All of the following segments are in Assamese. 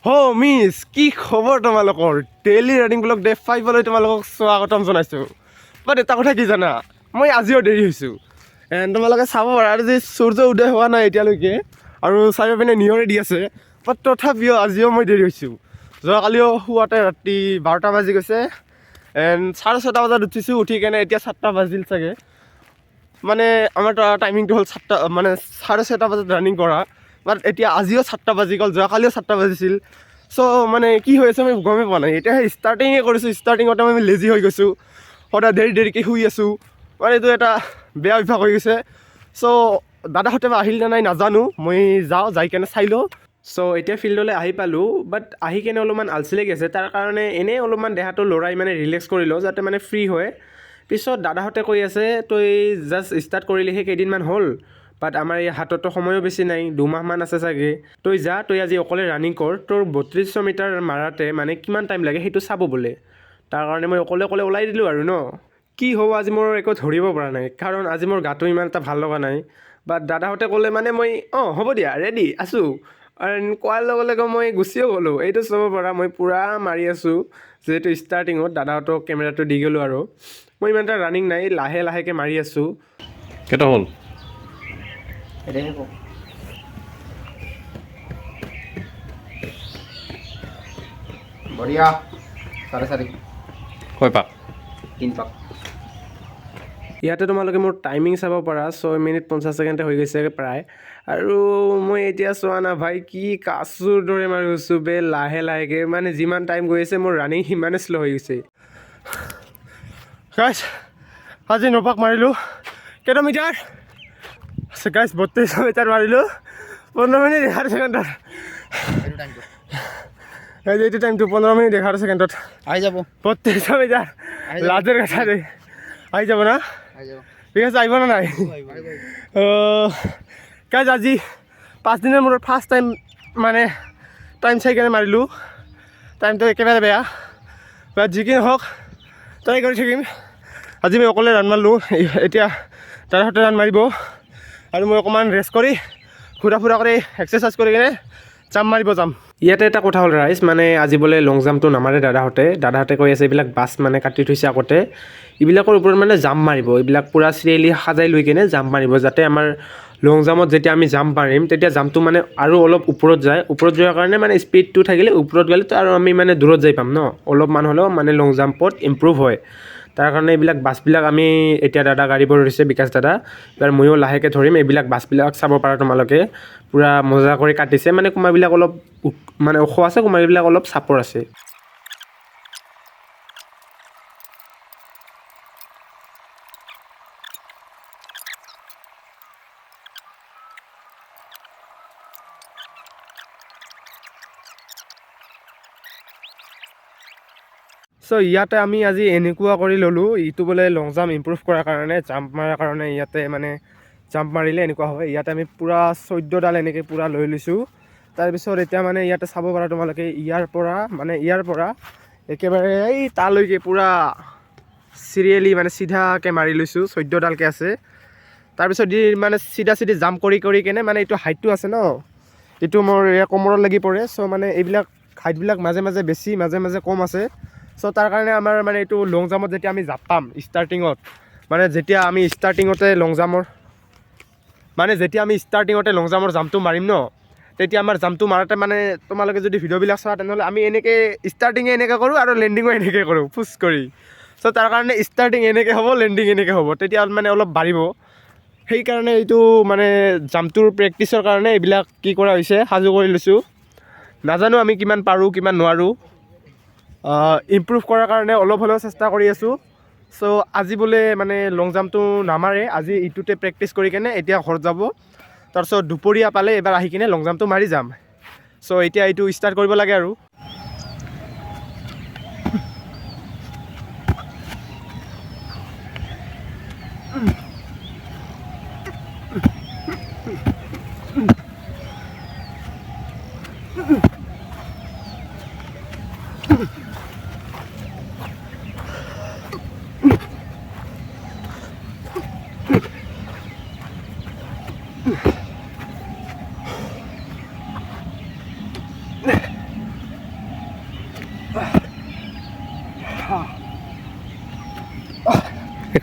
মিছ কি খবৰ তোমালোকৰ ডেইলি ৰানিং ব্লগ ডে 5লৈ তোমালোকক স্বাগতম জনাইছোঁ। বাট এটা কথা কি জানা, মই আজিও দেৰি হৈছোঁ। তোমালোকে চাব পাৰা যে সূৰ্য উদয় হোৱা নাই এতিয়ালৈকে আৰু চাৰিওপিনে নিয়ৰে দি আছে। বাট তথাপিও আজিও মই দেৰি হৈছোঁ। যোৱাকালিও শুৱাতে ৰাতি 12টা বাজি গৈছে। 6:30 বজাত উঠিছোঁ, উঠি কেনে এতিয়া 7টা বাজিল চাগে। মানে আমাৰ টাইমিংটো হ'ল 7টা, মানে 6:30 বজাত ৰানিং কৰা। বাট এতিয়া আজিও 7টা বাজি গ'ল, যোৱাকালিও 7টা বাজিছিল। চ' মানে কি হৈ আছে মই গমেই পোৱা নাই। এতিয়াহে ষ্টাৰ্টিঙে কৰিছোঁ, ষ্টাৰ্টিঙতে মই লেজি হৈ গৈছোঁ, সদায় দেৰিকৈ শুই আছোঁ। মানে এইটো এটা বেয়া অভ্যাস হৈ গৈছে। চ' দাদাহঁতে আহিল নে নাই নাজানো, মই যাই কেনে চাই লওঁ। চ' এতিয়া ফিল্ডলৈ আহি পালোঁ, বাট আহি কেনে অলপমান আলচি লাগি আছে। তাৰ কাৰণে এনেই অলপমান দেহাটো লৰাই মানে ৰিলেক্স কৰি লওঁ, যাতে মানে ফ্ৰী হয়। পিছত দাদাহঁতে কৈ আছে তই জাষ্ট ষ্টাৰ্ট কৰিলিহে কেইদিনমান হ'ল, বাট আমাৰ এই হাততো সময়ো বেছি নাই, 2 মাহমান আছে চাগে। তই আজি অকলে ৰানিং কৰ, তোৰ 3200 মিটাৰ মাৰাতে মানে কিমান টাইম লাগে সেইটো চাব বোলে। তাৰ কাৰণে মই অকলে ওলাই দিলোঁ আৰু ন। কি হ'ব আজি মোৰ একো ধৰিব পৰা নাই, কাৰণ আজি মোৰ গাটো ইমান এটা ভাল লগা নাই। বাট দাদাহঁতে ক'লে মানে মই হ'ব দিয়া ৰেডি আছোঁ। কোৱাৰ লগে লগে মই গুচিও গ'লোঁ। এইটো চাব পৰা মই পূৰা মাৰি আছোঁ, যিহেতু ষ্টাৰ্টিঙত দাদাহঁতক কেমেৰাটো দি গ'লোঁ আৰু মই ইমান এটা ৰানিং নাই, লাহেকৈ মাৰি আছোঁ। কেইটা হ'ল? বঢ়িয়া 4:30 হয় পাক 3 পাক। ইয়াতে তোমালোকে মোৰ টাইমিং চাব পাৰা, 6 মিনিট 50 ছেকেণ্ডে হৈ গৈছে প্ৰায়। আৰু মই এতিয়া চোৱা না ভাই, কি কাচুৰ দৰে মাৰি গৈছোঁ বে, লাহেকৈ। মানে যিমান টাইম গৈ আছে মোৰ ৰানিং সিমানে শ্ল' হৈ গৈছে। গাইছ আজি 9 পাক মাৰিলোঁ। কেইটা মিটাৰ আছে গাইছ? 3200 মিটাৰ মাৰিলোঁ 15 মিনিট 11 ছেকেণ্ডত। এইটো টাইমটো 15 মিনিট 11 ছেকেণ্ডত আহি যাব 3200 মিটাৰ। লাজৰ কথা দেই, আহি যাব না? ঠিক আছে, আহিব না নাই? গাইজ আজি 5 দিনৰ মূৰত ফাৰ্ষ্ট টাইম মানে টাইম চাই কেনে মাৰিলোঁ। টাইমটো একেবাৰে বেয়া, বাট যি কি নহওক ট্ৰাই কৰি থাকিম। আজি মই অকলে ৰান মাৰিলোঁ, এতিয়া দাদাহঁতে ৰান মাৰিব আৰু মই অকণমান ৰেষ্ট কৰি ঘূৰা ফুৰা কৰি এক্সাৰচাইজ কৰি কিনে জাম্প মাৰিব যাম। ইয়াতে এটা কথা হ'ল ৰাইজ, মানে আজি বোলে লং জাম্পটো নামাৰে দাদাহঁতে কৈ আছে এইবিলাক বাছ মানে কাটি থৈছে আগতে, এইবিলাকৰ ওপৰত মানে জাম্প মাৰিব, এইবিলাক পূৰা চিৰিয়েলি সাজাই লৈ কিনে জাম্প মাৰিব, যাতে আমাৰ লং জাম্পত যেতিয়া আমি জাম্প মাৰিম তেতিয়া জাম্পটো মানে আৰু অলপ ওপৰত যোৱাৰ কাৰণে মানে স্পীডটো থাকিলে ওপৰত গ'লে আৰু আমি মানে দূৰত যাই পাম ন, অলপমান হ'লেও মানে লং জাম্পত ইম্প্ৰুভ হয়। তাৰ কাৰণে এইবিলাক বাছবিলাক আমি এতিয়া দাদা গাড়ীবোৰ ধৰিছে, বিকাশ দাদা, এইবাৰ ময়ো লাহেকৈ ধৰিম। এইবিলাক বাছবিলাক চাব পাৰা তোমালোকে, পূৰা মজা কৰি কাটিছে। মানে কোমাবিলাক অলপ মানে ওখ আছে, কোমাবিলাক অলপ চাপৰ আছে। চ' ইয়াতে আমি আজি এনেকুৱা কৰি ল'লোঁ, ইটো বোলে লং জাম্প ইম্প্ৰুভ কৰাৰ কাৰণে, জাম্প মাৰাৰ কাৰণে ইয়াতে মানে জাম্প মাৰিলে এনেকুৱা হয়। ইয়াতে আমি পূৰা 14ডাল এনেকৈ পূৰা লৈ লৈছোঁ। তাৰপিছত এতিয়া মানে ইয়াতে চাব পাৰা তোমালোকে, ইয়াৰ পৰা একেবাৰে এই তালৈকে পূৰা চিৰিয়েলি মানে চিধাকৈ মাৰি লৈছোঁ, 14ডালকৈ আছে। তাৰপিছত মানে চিধা জাম্প কৰি কেনে মানে এইটো হাইটটো আছে ন, এইটো মোৰ কোমৰত লাগি পৰে। চ' মানে এইবিলাক হাইটবিলাক মাজে মাজে বেছি, মাজে মাজে কম আছে। চ' তাৰ কাৰণে আমাৰ মানে এইটো লং জাম্পত যেতিয়া আমি জাপাম ষ্টাৰ্টিঙত, যেতিয়া আমি ষ্টাৰ্টিঙতে লং জাম্পৰ জাম্পটো মাৰিম ন, তেতিয়া আমাৰ জাম্পটো মাৰোঁতে মানে তোমালোকে যদি ভিডিঅ'বিলাক চোৱা তেনেহ'লে আমি এনেকৈ ষ্টাৰ্টিঙে এনেকৈ কৰোঁ আৰু লেণ্ডিঙো এনেকৈ কৰোঁ পুছ কৰি। চ' তাৰ কাৰণে ষ্টাৰ্টিং এনেকৈ হ'ব, লেণ্ডিং এনেকৈ হ'ব, তেতিয়া মানে অলপ বাঢ়িব। সেইকাৰণে এইটো মানে জাম্পটোৰ প্ৰেক্টিচৰ কাৰণে এইবিলাক কি কৰা হৈছে, সাজু কৰি লৈছোঁ। নাজানো আমি কিমান পাৰোঁ কিমান নোৱাৰোঁ, ইম্প্ৰুভ কৰাৰ কাৰণে অলপ হ'লেও চেষ্টা কৰি আছোঁ। চ' আজি বোলে মানে লং জাম্পটো নামাৰে, আজি ইটোতে প্ৰেক্টিচ কৰি কেনে এতিয়া ঘৰত যাব। তাৰপিছত দুপৰীয়া পালে এবাৰ আহি কিনে লং জাম্পটো মাৰি যাম। চ' এতিয়া এইটো ষ্টাৰ্ট কৰিব লাগে আৰু।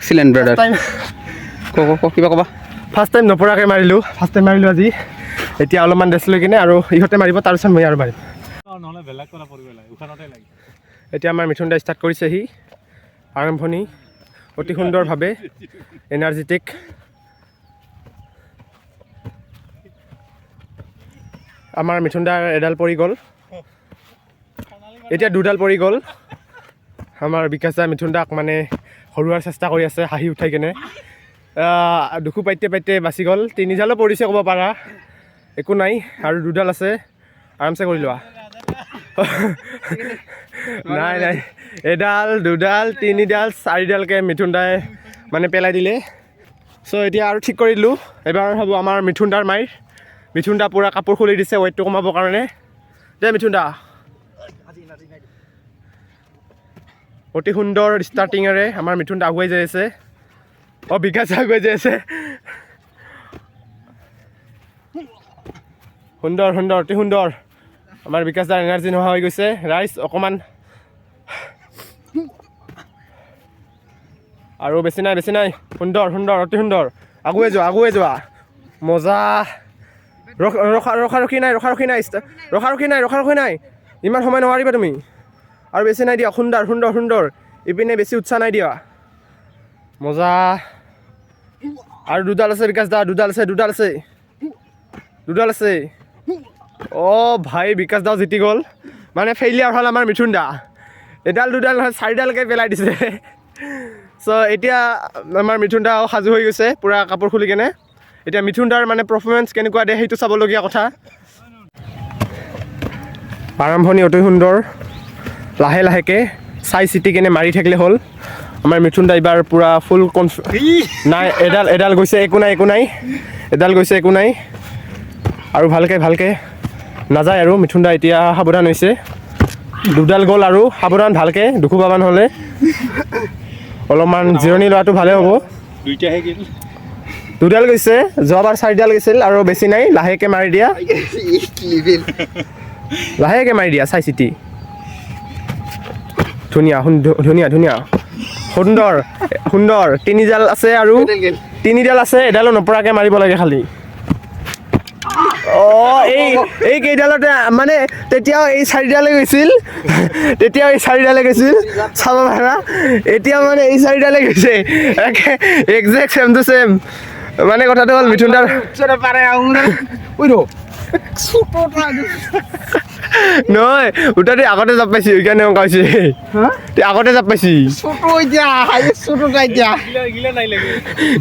এক্সিলেণ্ট ব্ৰাদাৰ টাইম কিবা ক'বা ফাৰ্ষ্ট টাইম নপৰাকৈ মাৰিলোঁ আজি এতিয়া অলপমান ৰেষ্ট লৈ কিনে আৰু ইহঁতে মাৰিব তাৰপিছত মই আৰু মাৰিম এতিয়া আমাৰ মিথুন দা ষ্টাৰ্ট কৰিছেহি আৰম্ভণি অতি সুন্দৰভাৱে এনাৰ্জেটিক আমাৰ মিথুন দাৰ এডাল পৰি গ'ল এতিয়া দুডাল পৰি গ'ল আমাৰ বিকাশ দা মিথুন দাক মানে হৰুৱাৰ চেষ্টা কৰি আছে হাঁহি উঠাই কেনে দুখো পাইতে বাচি গ'ল তিনিডালো পৰিছে ক'ব পাৰা একো নাই আৰু দুডাল আছে আৰামছে কৰি লোৱা নাই এডাল দুডাল তিনিডাল চাৰিডালকৈ মিথুন দাই মানে পেলাই দিলে চ' এতিয়া আৰু ঠিক কৰি দিলোঁ এবাৰ হ'ব আমাৰ মিথুন দাৰ মাইৰ মিথুন দা পূৰা কাপোৰ খুলি দিছে ৱেইটটো কমাবৰ কাৰণে দে মিথুন দা অতি সুন্দৰ ষ্টাৰ্টিঙেৰে আমাৰ মিথুন দা আগুৱাই যাই আছে বিকাশ আগুৱাই যাই আছে সুন্দৰ অতি সুন্দৰ আমাৰ বিকাশ দাৰ এনাৰ্জি নোহোৱা হৈ গৈছে ৰাইজ অকণমান আৰু বেছি নাই সুন্দৰ অতি সুন্দৰ আগুৱাই যোৱা মজা ৰখা নাই ইমান সময় নোৱাৰিবা তুমি আৰু বেছি নাই দিয়া সুন্দৰ ইপিনে বেছি উৎসাহ নাই দিয়া মজা আৰু দুডাল আছে বিকাশ দা দুডাল আছে ভাই বিকাশ দাও জিতি গ'ল মানে ফেইলিয়াৰ হ'ল আমাৰ মিথুন দা এডাল দুডাল নহয় চাৰিডালকৈ পেলাই দিছে চ' এতিয়া আমাৰ মিথুন দাও সাজু হৈ গৈছে পূৰা কাপোৰ খুলি কেনে এতিয়া মিথুন দাৰ মানে পাৰফৰ্মেঞ্চ কেনেকুৱা দিয়ে সেইটো চাবলগীয়া কথা আৰম্ভণি অতি সুন্দৰ লাহেকৈ চাই চিতি কেনে মাৰি থাকিলে হ'ল আমাৰ মিথুন দা এইবাৰ পূৰা ফুল নাই এডাল গৈছে একো নাই এডাল গৈছে একো নাই আৰু ভালকৈ নাযায় আৰু মিথুন দা এতিয়া সাৱধান হৈছে দুডাল গ'ল আৰু সাৱধান ভালকৈ দুখো পাবা নহ'লে অলপমান জিৰণি লোৱাটো ভালে হ'ব দুডাল গৈছে যোৱাবাৰ চাৰিডাল গৈছিল আৰু বেছি নাই লাহেকৈ মাৰি দিয়া চাই চিতি ধুনীয়া সুন্দৰ তিনিডাল আছে আৰু এডালো নপৰাকৈ মাৰিব লাগে খালি এই কেইডালতে মানে তেতিয়াও এই চাৰিডালে গৈছিল চাব পাৰা এতিয়া মানে এই চাৰিডালে গৈছে একজেক্ট চেম টু চেম মানে কথাটো হ'ল মিথুন দাৰ নহয় উঠাতে আগতে জাপ পাইছি সেইকাৰণে অংকা হৈছে আগতে জাপ পাইছি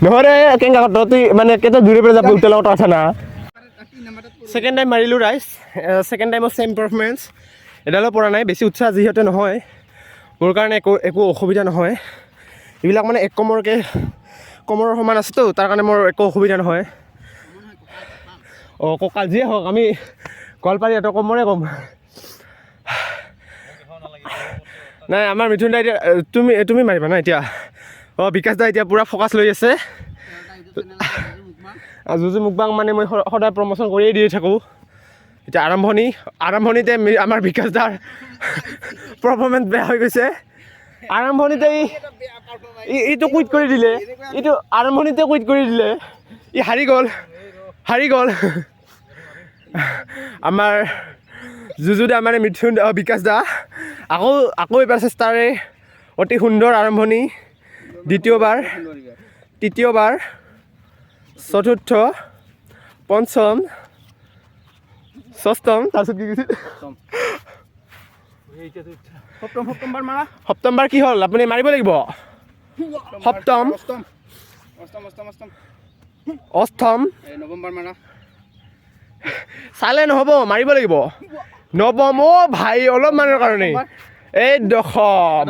নহ'লে কেনেকা তহঁতি মানে কেইটা দূৰে পৰা যাব উঠাৰ লগত কথা না ছেকেণ্ড টাইম মাৰিলোঁ ৰাইজ ছেকেণ্ড টাইমত ছেম পাৰফৰ্মেঞ্চ এডালো পৰা নাই বেছি উৎসাহ যিহেতু নহয় মোৰ কাৰণে একো অসুবিধা নহয় এইবিলাক মানে এক কমৰৰ সমান আছেতো তাৰ কাৰণে মোৰ একো অসুবিধা নহয় কঁকাল যিয়ে হওক আমি গোৱালপাৰী এটা কমৰে কম নাই আমাৰ মিথুন দা এতিয়া তুমি মাৰিবা না এতিয়া বিকাশ দা এতিয়া পূৰা ফ'কাছ লৈ আছে যুঁজু মুকবাং মানে মই সদায় প্ৰমোশ্যন কৰিয়ে দি থাকোঁ এতিয়া আৰম্ভণিতে আমাৰ বিকাশ দাৰ পাৰফৰ্মেঞ্চ বেয়া হৈ গৈছে আৰম্ভণিতে এইটো কুইট কৰি দিলে ই হাৰি গ'ল আমাৰ যুঁজু দা মানে মিথুন বিকাশ দা আকৌ এবাৰ চেষ্টাৰে অতি সুন্দৰ আৰম্ভণি দ্বিতীয়বাৰ তৃতীয়বাৰ চতুৰ্থ পঞ্চম ষষ্ঠম তাৰপিছত কি কৈছিল সপ্তমবাৰ কি হ'ল আপুনি মাৰিব লাগিব সপ্তম অষ্টম চালে নহ'ব মাৰিব লাগিব নৱম ভাই অলপমানৰ কাৰণে এই দশম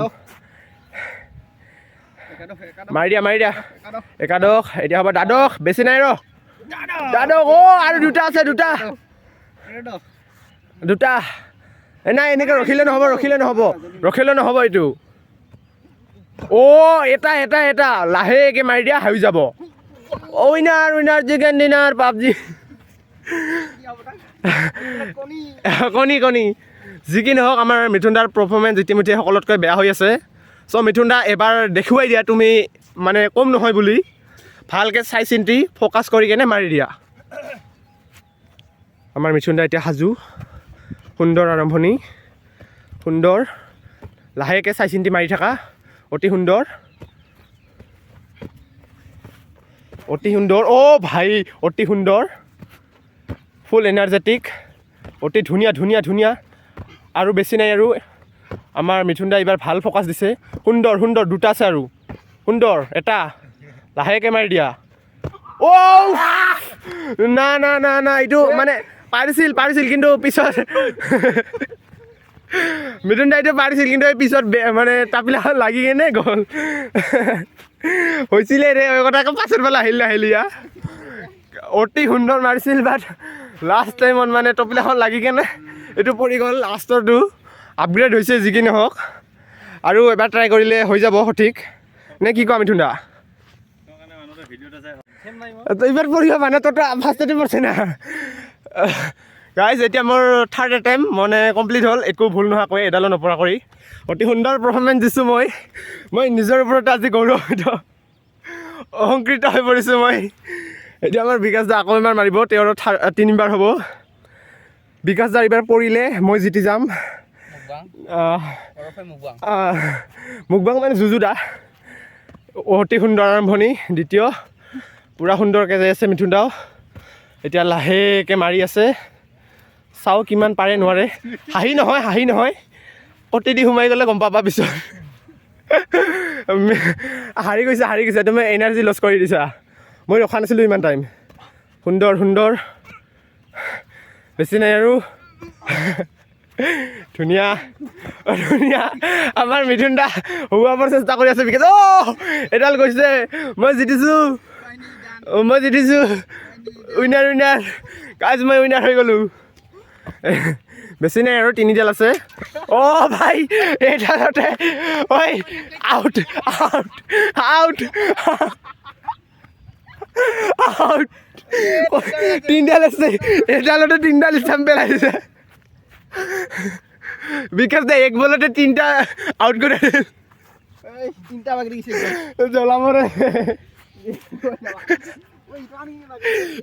মাৰি দিয়া একাদশ এতিয়া হ'ব দ্বাদশ বেছি নাই দ্বাদশ আৰু দুটা আছে দুটা নাই এনেকৈ ৰখিলে নহ'ব এইটো এটা লাহেকৈ মাৰি দিয়া হৈ যাব উইনাৰ চিকেন ডিনাৰ পাবজি কণী যি কি নহওক আমাৰ মিথুন দাৰ পাৰফৰ্মেঞ্চ ইতিমধ্যে সকলোতকৈ বেয়া হৈ আছে চ' মিথুন দা এবাৰ দেখুৱাই দিয়া তুমি মানে কম নহয় বুলি ভালকৈ চাই চিন্তি ফ'কাছ কৰি কেনে মাৰি দিয়া। আমাৰ মিথুন দা এতিয়া সাজু, সুন্দৰ আৰম্ভণি, সুন্দৰ, লাহেকৈ চাই চিন্তি মাৰি থাকা, অতি সুন্দৰ, অতি সুন্দৰ, অ' ভাই অতি সুন্দৰ, ফুল এনাৰ্জেটিক, অতি ধুনীয়া ধুনীয়া ধুনীয়া, আৰু বেছি নাই আৰু। আমাৰ মিথুন দা এইবাৰ ভাল ফ'কাছ দিছে, সুন্দৰ সুন্দৰ, দুটা আছে আৰু সুন্দৰ, এটা লাহেকৈ মাৰি দিয়া। অ' না না না না, এইটো মানে পাৰিছিল কিন্তু পিছত মিথুন দা এইটো পাৰিছিল কিন্তু এই পিছত মানে টাপিলাখন লাগি কেনে গ'ল। হৈছিলে ৰে কথা পাছৰ ফালে আহিলি অতি সুন্দৰ মাৰিছিল, বাট লাষ্ট টাইমত মানে টপিলাখন লাগি কেনে এইটো পৰি গ'ল। লাষ্টৰটো আপগ্ৰেড হৈছে যি কি নহওক, আৰু এবাৰ ট্ৰাই কৰিলে হৈ যাব সঠিক, নে কি কোৱা মিথুন দা? এইবাৰ পঢ়িব মানে তোৰ ফাৰ্ষ্টতে পঢ়ছে না গাইজ। এতিয়া মোৰ থাৰ্ড এটেম্প মানে কমপ্লিট হ'ল, একো ভুল নোহোৱাকৈ, এডালো নপৰা কৰি অতি সুন্দৰ পাৰফৰ্মেঞ্চ দিছোঁ। মই নিজৰ ওপৰতে আজি গৌৰৱান্বিত, অহংকৃত হৈ পৰিছোঁ মই। এতিয়া আমাৰ বিকাশ দা আকৌ এবাৰ মাৰিব, তেওঁৰ 3বাৰ হ'ব। বিকাশ দা এইবাৰ পৰিলে মই জিতি যাম। মুকবাং মানে যুজু দা, অতি সুন্দৰ আৰম্ভণি, দ্বিতীয় পূৰা সুন্দৰকৈ যাই আছে মিথুন দাও। এতিয়া লাহেকৈ মাৰি আছে, চাওঁ কিমান পাৰে নোৱাৰে। হাঁহি নহয়, অতিদি সোমাই গ'লে গম পাবা পিছত। হাৰি গৈছা, তুমি এনাৰ্জি লছ কৰি দিছা। মই ৰখা নাছিলোঁ ইমান টাইম। সুন্দৰ সুন্দৰ, বেছি নাই আৰু, ধুনীয়া ধুনীয়া। আমাৰ মিথুন দা হুৱাবৰ চেষ্টা কৰি আছে, বিকজ এডাল গৈছে, মই জিতিছোঁ, উইনাৰ গাইজ, মই উইনাৰ হৈ গ'লোঁ। বেছি নাই আৰু 3ডাল আছে। অ' ভাই এইডালতে, ঐ আউট আউট আউট আউট, 3ডাল আছে, এডালতে 3ডাল ষ্টাম্প পেলাইছে। বিকাশ দা এক বলতে 3টা আউট করে, 3টা বাকি জ্বলা মরে।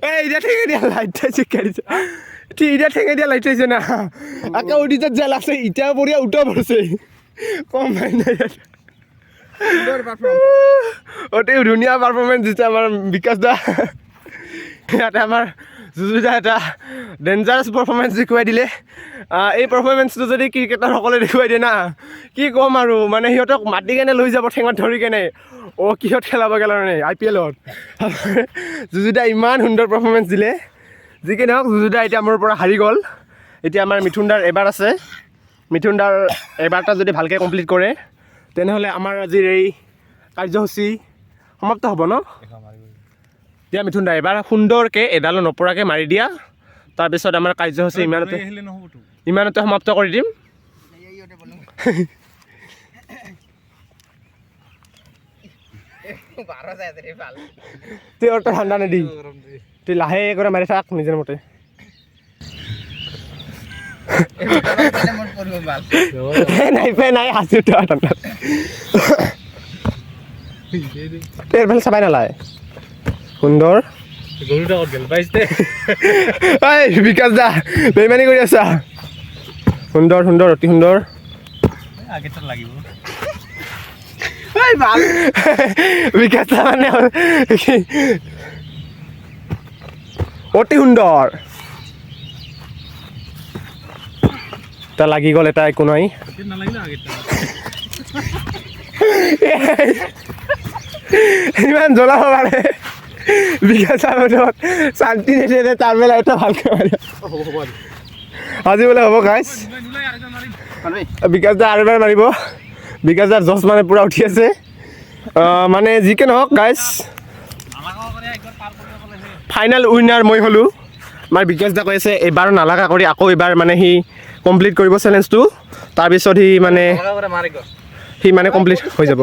এইটা ঠেঙে দিয়া লাইটটা শিকাইছে, এইটা ঠেঙে দিয়া লাইট চাইছে না, আকা উঠিতে জেল আছে, ইটা পড়িয়া উঠা পড়ছে, কম নাই নাই। অতি ধুনীয়া পাৰফৰ্মেঞ্চ দিছে আমাৰ বিকাশ দা। ইয়াতে আমাৰ যুজু দা এটা ডেঞ্জাৰাছ পাৰফৰ্মেঞ্চ দেখুৱাই দিলে। এই পাৰফৰ্মেঞ্চটো যদি ক্ৰিকেটাৰসকলে দেখুৱাই দিয়ে না, কি ক'ম আৰু, মানে সিহঁতক মাতি কেনে লৈ যাব ঠেঙত ধৰি কেনে, কিহত খেলাব কাৰণে IPL-ত। যুজু দা ইমান সুন্দৰ পাৰফৰ্মেঞ্চ দিলে, যি কি নহওক যুজু দা এতিয়া মোৰ পৰা হাৰি গ'ল। এতিয়া আমাৰ মিথুন দাৰ এবাৰ আছে, মিথুন দাৰ এবাৰটা যদি ভালকৈ কমপ্লিট কৰে তেনেহ'লে আমাৰ আজিৰ এই কাৰ্যসূচী সমাপ্ত হ'ব ন? দিয়া মিথুন দা এবাৰ সুন্দৰকৈ এডালো নপৰাকৈ মাৰি দিয়া, তাৰপিছত আমাৰ কাৰ্যসূচী ইমানতে সমাপ্ত কৰি দিম। তোৰ ঠাণ্ডা নিদি, তুই লাহে কৰি মাৰি থাক নিজৰ মতে। নাই হাসি এৰফালে চাবাই নালায় সুন্দৰ বিকাশ দা বেইমানি কৰি আছা সুন্দৰ সুন্দৰ অতি সুন্দৰ বিকাশ দা মানে অতি সুন্দৰ এটা লাগি গ'ল এটা একো নাই ইমান জ্বলাব পাৰে বিকাশ শান্তি নিদিয়ে তাৰ বেলা এটা ভালকৈ মাৰে আজি বোলে হ'ব গাইজ বিকাশ দা আৰু এবাৰ মাৰিব বিকাশ দাৰ জচ মানে পূৰা উঠি আছে মানে যিকে নহওক গাইজ ফাইনেল উইনাৰ মই হ'লোঁ আমাৰ বিকাশ দা কৈ আছে এইবাৰ নালাগা কৰি আকৌ এইবাৰ মানে সি কমপ্লিট কৰিব চেলেঞ্জটো তাৰপিছত সি মানে কমপ্লিট হৈ যাব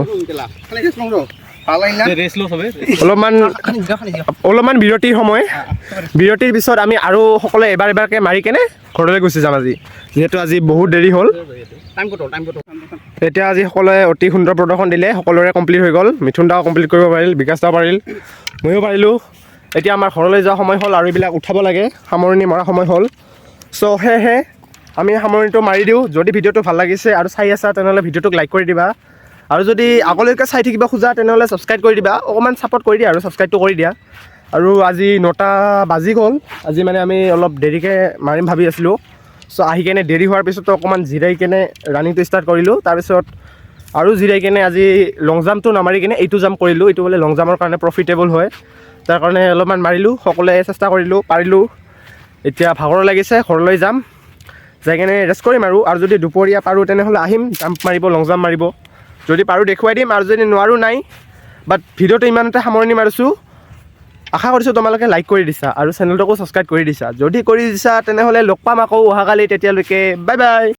অলপমান বিৰতিৰ সময় বিৰতিৰ পিছত আমি আৰু সকলোৱে এবাৰ এবাৰকৈ মাৰি কেনে ঘৰলৈ গুচি যাম আজি যিহেতু আজি বহুত দেৰি হ'ল এতিয়া আজি সকলোৱে অতি সুন্দৰ প্ৰদৰ্শন দিলে সকলোৰে কমপ্লিট হৈ গ'ল মিথুন দাও কমপ্লিট কৰিব পাৰিল বিকাশ দাও পাৰিল ময়ো পাৰিলোঁ এতিয়া আমাৰ ঘৰলৈ যোৱা সময় হ'ল আৰু এইবিলাক উঠাব লাগে সামৰণি মৰা সময় হ'ল চ' সেয়েহে আমি সামৰণিটো মাৰি দিওঁ যদি ভিডিঅ'টো ভাল লাগিছে আৰু চাই আছা তেনেহ'লে ভিডিঅ'টোক লাইক কৰি দিবা আৰু যদি আগলৈকে চাই থাকিব খোজা তেনেহ'লে ছাবস্ক্ৰাইব কৰি দিবা অকণমান ছাপৰ্ট কৰি দিয়া আৰু ছাবস্ক্ৰাইবটো কৰি দিয়া আৰু আজি 9টা বাজি গ'ল আজি মানে আমি অলপ দেৰিকৈ মাৰিম ভাবি আছিলোঁ চ' আহি কেনে দেৰি হোৱাৰ পিছতো অকণমান জিৰাই কেনে ৰানিংটো ষ্টাৰ্ট কৰিলোঁ তাৰপিছত আৰু জিৰাই কেনে আজি লং জাম্পটো নামাৰি কেনে এইটো জাম্প কৰিলোঁ এইটো বোলে লং জাম্পৰ কাৰণে প্ৰফিটেবল হয় তাৰ কাৰণে অলপমান মাৰিলোঁ সকলোৱে চেষ্টা কৰিলোঁ পাৰিলোঁ এতিয়া ভাগৰ লাগিছে ঘৰলৈ যাম যাই কেনে ৰেষ্ট কৰিম আৰু যদি দুপৰীয়া পাৰোঁ তেনেহ'লে আহিম জাম্প মাৰিব লং জাম্প মাৰিব যদি পাৰোঁ দেখুৱাই দিম আৰু যদি নোৱাৰোঁ নাই বাট ভিডিঅ'টো ইমানতে সামৰণি মাৰিছোঁ আশা কৰিছোঁ তোমালোকে লাইক কৰি দিছা আৰু চেনেলটোকো ছাবস্ক্ৰাইব কৰি দিছা যদি কৰি দিছা তেনেহ'লে লগ পাম আকৌ অহাকালি তেতিয়ালৈকে বাই বাই